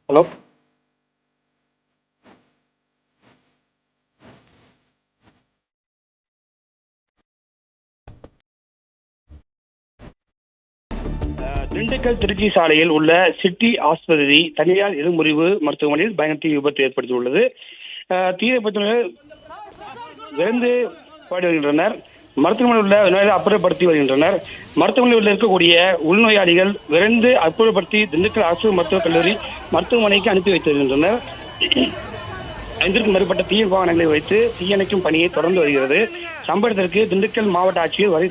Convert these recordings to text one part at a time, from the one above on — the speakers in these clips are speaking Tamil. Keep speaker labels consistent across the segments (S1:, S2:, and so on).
S1: ஹலோ. திண்டுக்கல் திருச்சி சாலையில் உள்ள சிட்டி ஆஸ்பத்திரி தனியார் இருமுறிவு மருத்துவமனையில் பயங்கர தீ விபத்து ஏற்படுத்தியுள்ளது. தீ விபத்தினர் விரைந்து பாடி வருகின்றனர். மருத்துவமனையில் உள்ள நோயாளிகளை அப்புறப்படுத்தி வருகின்றனர். மருத்துவமனையில் உள்ள இருக்கக்கூடிய உள்நோயாளிகள் விரைந்து அப்புறப்படுத்தி திண்டுக்கல் அரசு மருத்துவக் கல்லூரி மருத்துவமனைக்கு அனுப்பி வைத்து வருகின்றனர். 5க்கும் மேற்பட்ட தீ வாகனங்களை வைத்து தீயணைக்கும் பணியை தொடர்ந்து வருகிறது. சம்பவத்திற்கு திண்டுக்கல் மாவட்ட ஆட்சியர் வரை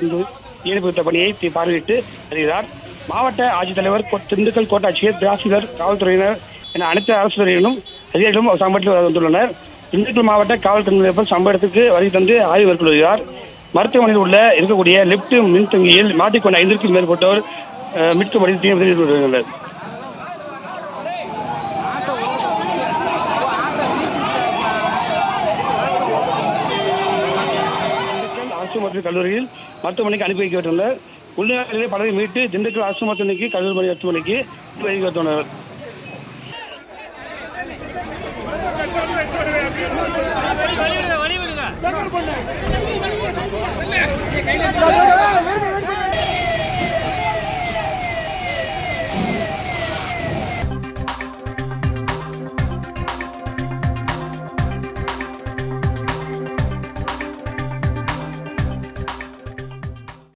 S1: தீயணைப்பு பணியை பார்வையிட்டு வருகிறார். மாவட்ட ஆட்சித்தலைவர், திண்டுக்கல் கோட்டாட்சியர், தாசில்தார், காவல்துறையினர் என அனைத்து அரசு துறையினரும் அதிகாரிகளும் சம்பவத்தில் வந்துள்ளனர். திண்டுக்கல் மாவட்ட காவல் கண்காணிப்பாளர் சம்பவத்திற்கு வருகை தந்து ஆய்வு மேற்கொள்கிறார். மருத்துவமனையில் உள்ள இருக்கக்கூடிய லிப்ட் மின்தங்கியில் மாட்டிக்கொண்ட 5க்கும் மேற்பட்டோர் மீட்கும் பணியில் தீவிரத்தில் வருகின்றனர். அரசு மருத்துவக் கல்லூரியில் மருத்துவமனைக்கு அனுப்பி வைக்கப்பட்டுள்ளனர். உள்நோயாளிகளை பலரை மீட்டு திண்டுக்கல் அரசு மருத்துவமனைக்கு, கல்லூரி மருத்துவமனைக்கு அனுப்பி வைத்துள்ளனர்.
S2: வழி விடுங்க